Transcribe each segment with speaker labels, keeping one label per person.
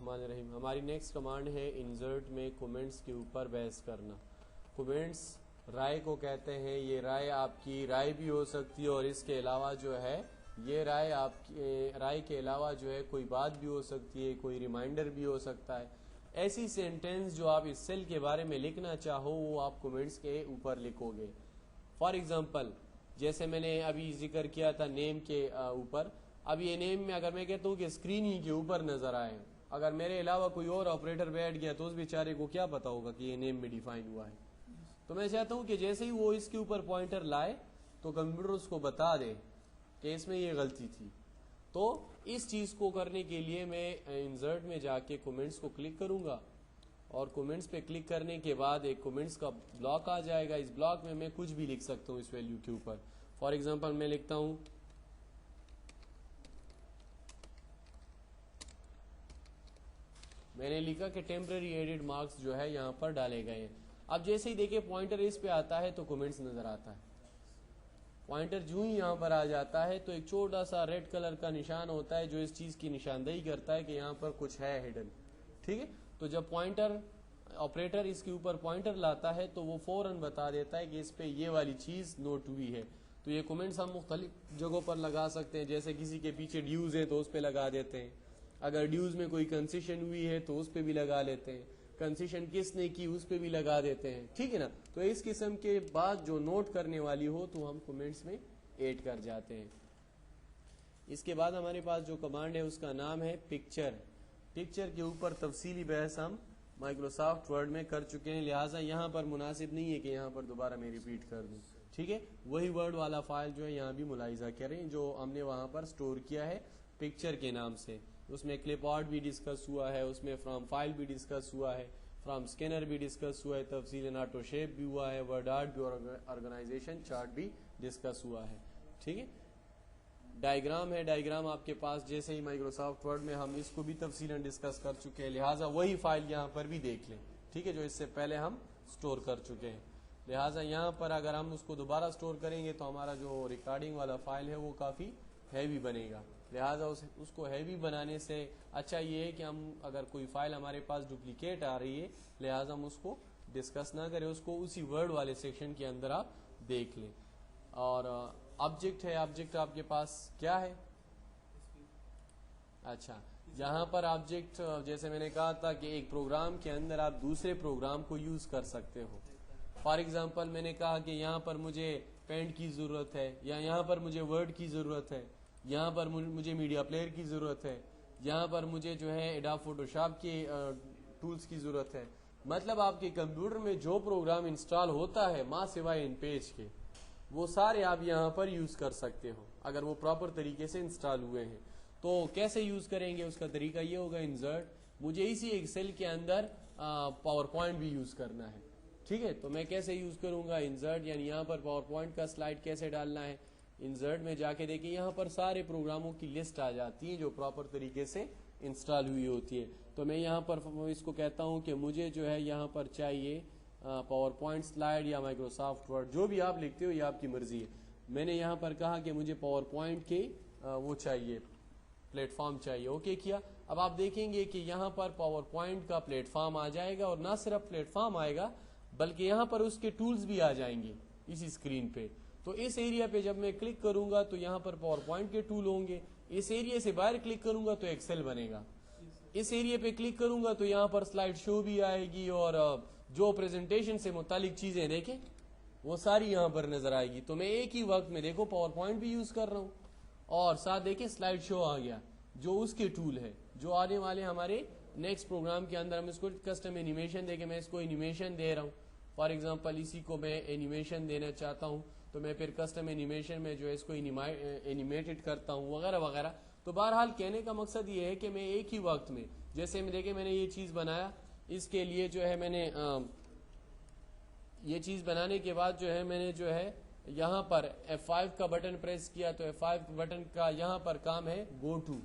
Speaker 1: الرحمن الرحیم. ہماری نیکسٹ کمانڈ ہے انسرٹ میں کومنٹس کے اوپر بحث کرنا. کومنٹس رائے کو کہتے ہیں. یہ رائے آپ کی رائے بھی ہو سکتی ہے اور اس کے علاوہ جو ہے یہ رائے آپ کی رائے کے علاوہ جو ہے کوئی بات بھی ہو سکتی ہے, کوئی ریمائنڈر بھی ہو سکتا ہے. ایسی سینٹینس جو آپ اس سیل کے بارے میں لکھنا چاہو وہ آپ کومنٹس کے اوپر لکھو گے. فار ایگزامپل جیسے میں نے ابھی ذکر کیا تھا نیم کے اوپر. اب یہ نیم میں اگر میں کہتا ہوں کہ اسکرین ہی کے اوپر نظر آئے, اگر میرے علاوہ کوئی اور آپریٹر بیٹھ گیا تو اس بیچارے کو کیا پتا ہوگا کہ یہ نیم میں ڈیفائن ہوا ہے. تو میں چاہتا ہوں کہ جیسے ہی وہ اس کے اوپر پوائنٹر لائے تو کمپیوٹر اس کو بتا دے کہ اس میں یہ غلطی تھی. تو اس چیز کو کرنے کے لیے میں انسرٹ میں جا کے کومنٹس کو کلک کروں گا اور کومنٹس پہ کلک کرنے کے بعد ایک کومنٹس کا بلاک آ جائے گا. اس بلاک میں کچھ بھی لکھ سکتا ہوں اس ویلیو کے اوپر. فار ایگزامپل میں لکھتا ہوں میں نے لکھا کہ ٹیمپرری ایڈٹ مارکس جو ہے یہاں پر ڈالے گئے ہیں. اب جیسے ہی دیکھیں پوائنٹر اس پہ آتا ہے تو کومنٹس نظر آتا ہے. پوائنٹر جو ہی یہاں پر آ جاتا ہے تو ایک چھوٹا سا ریڈ کلر کا نشان ہوتا ہے جو اس چیز کی نشاندہی کرتا ہے کہ یہاں پر کچھ ہے ہڈن. ٹھیک ہے, تو جب پوائنٹر آپریٹر اس کے اوپر پوائنٹر لاتا ہے تو وہ فوراً بتا دیتا ہے کہ اس پہ یہ والی چیز نوٹ ہوئی ہے. تو یہ کومنٹس ہم مختلف جگہوں پر لگا سکتے ہیں. جیسے کسی کے پیچھے ڈیوز ہے تو اس پہ لگا دیتے ہیں. اگر ڈیوز میں کوئی کنسیشن ہوئی ہے تو اس پہ بھی لگا لیتے ہیں. کنسیشن کس نے کی اس پہ بھی لگا دیتے ہیں. ٹھیک ہے نا. تو اس قسم کے بعد جو نوٹ کرنے والی ہو تو ہم کومنٹس میں ایڈ کر جاتے ہیں. اس کے بعد ہمارے پاس جو کمانڈ ہے اس کا نام ہے پکچر. پکچر کے اوپر تفصیلی بحث ہم مائکروسافٹ ورڈ میں کر چکے ہیں, لہٰذا یہاں پر مناسب نہیں ہے کہ یہاں پر دوبارہ میں ریپیٹ کر دوں. ٹھیک ہے, وہی ورڈ والا فائل جو ہے یہاں بھی ملاحظہ کریں جو ہم نے وہاں پر سٹور کیا ہے پکچر کے نام سے. اس میں کلپ آرٹ بھی ڈسکس ہوا ہے, اس میں فرام فائل بھی ڈسکس ہوا ہے, فرام اسکینر بھی ڈسکس ہوا ہے, تفصیل آٹو شیپ بھی ہوا ہے, ورڈ آرٹ بھی اور آرگنائزیشن چارٹ بھی ڈسکس ہوا ہے. ٹھیک ہے, ڈائیگرام ہے. ڈائیگرام آپ کے پاس جیسے ہی مائکروسافٹ ورڈ میں ہم اس کو بھی تفصیلاً ڈسکس کر چکے ہیں, لہٰذا وہی فائل یہاں پر بھی دیکھ لیں. ٹھیک ہے, جو اس سے پہلے ہم سٹور کر چکے ہیں. لہٰذا یہاں پر اگر ہم اس کو دوبارہ سٹور کریں گے تو ہمارا جو ریکارڈنگ والا فائل ہے وہ کافی ہیوی بنے گا. لہٰذا اس کو ہیوی بنانے سے اچھا یہ ہے کہ ہم اگر کوئی فائل ہمارے پاس ڈپلیکیٹ آ رہی ہے لہٰذا ہم اس کو ڈسکس نہ کریں, اس کو اسی ورڈ والے سیکشن کے اندر آپ دیکھ لیں. اور آبجیکٹ ہے. آبجیکٹ آپ کے پاس کیا ہے؟ اچھا, یہاں پر آبجیکٹ جیسے میں نے کہا تھا کہ ایک پروگرام کے اندر آپ دوسرے پروگرام کو یوز کر سکتے ہو. فار ایگزامپل میں نے کہا کہ یہاں پر مجھے پینٹ کی ضرورت ہے, یا یہاں پر مجھے ورڈ کی ضرورت ہے, یہاں پر مجھے میڈیا پلیئر کی ضرورت ہے, یہاں پر مجھے جو ہے ایڈوب فوٹو شاپ کے ٹولز کی ضرورت ہے. مطلب آپ کے کمپیوٹر میں جو پروگرام انسٹال ہوتا ہے ماں سوائے ان پیج کے وہ سارے آپ یہاں پر یوز کر سکتے ہو اگر وہ پراپر طریقے سے انسٹال ہوئے ہیں. تو کیسے یوز کریں گے؟ اس کا طریقہ یہ ہوگا انسرٹ, مجھے اسی ایکسل کے اندر پاور پوائنٹ بھی یوز کرنا ہے. ٹھیک ہے, تو میں کیسے یوز کروں گا انسرٹ, یعنی یہاں پر پاور پوائنٹ کا سلائڈ کیسے ڈالنا ہے. انسرٹ میں جا کے دیکھیں یہاں پر سارے پروگراموں کی لسٹ آ جاتی ہے جو پراپر طریقے سے انسٹال ہوئی ہوتی ہے. تو میں یہاں پر اس کو کہتا ہوں کہ مجھے جو ہے یہاں پر چاہیے پاور پوائنٹ سلائڈ یا مائکروسافٹ ورڈ, جو بھی آپ لکھتے ہو یہ آپ کی مرضی ہے. میں نے یہاں پر کہا کہ مجھے پاور پوائنٹ کے وہ چاہیے, پلیٹ فارم چاہیے. اوکے کیا. اب آپ دیکھیں گے کہ یہاں پر پاور پوائنٹ کا پلیٹ فارم آ جائے گا, اور نہ صرف پلیٹ فارم آئے گا بلکہ یہاں پر اس کے ٹولز بھی آ جائیں گے اسی اسکرین پہ. تو اس ایریا پہ جب میں کلک کروں گا تو یہاں پر پاور پوائنٹ کے ٹول ہوں گے. اس ایریا سے باہر کلک کروں گا تو ایکسل بنے گا. اس ایریا پہ کلک کروں گا تو یہاں پر سلائڈ شو بھی آئے گی, اور جو پریزنٹیشن سے متعلق چیزیں دیکھیں وہ ساری یہاں پر نظر آئے گی. تو میں ایک ہی وقت میں دیکھو پاور پوائنٹ بھی یوز کر رہا ہوں اور ساتھ دیکھیں سلائڈ شو آ گیا جو اس کے ٹول ہے جو آنے والے ہمارے نیکسٹ پروگرام کے اندر. ہم اس کو کسٹم اینیمیشن دے کے میں اس کو اینیمیشن دے رہا ہوں. فار ایگزامپل اسی کو میں اینیمیشن دینا چاہتا ہوں تو میں پھر کسٹم اینیمیشن میں جو ہے اس کو اینیمیٹڈ کرتا ہوں وغیرہ وغیرہ. تو بہرحال کہنے کا مقصد یہ ہے کہ میں ایک ہی وقت میں, جیسے میں دیکھیں میں نے یہ چیز بنایا, اس کے لیے جو ہے میں نے یہ چیز بنانے کے بعد جو ہے میں نے جو ہے یہاں پر F5 کا بٹن پریس کیا تو F5 بٹن کا یہاں پر کام ہے گو ٹو.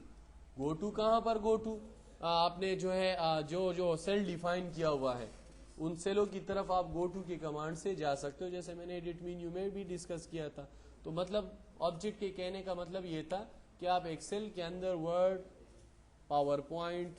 Speaker 1: گو ٹو کہاں پر گو ٹو؟ آپ نے جو ہے جو سیل ڈیفائن کیا ہوا ہے ان سیلوں کی طرف آپ گو ٹو کی کمانڈ سے جا سکتے ہو, جیسے میں نے ایڈٹ مینیو میں بھی ڈسکس کیا تھا. تو مطلب آبجیکٹ کے کہنے کا مطلب یہ تھا کہ آپ ایکسل کے اندر ورڈ, پاور پوائنٹ,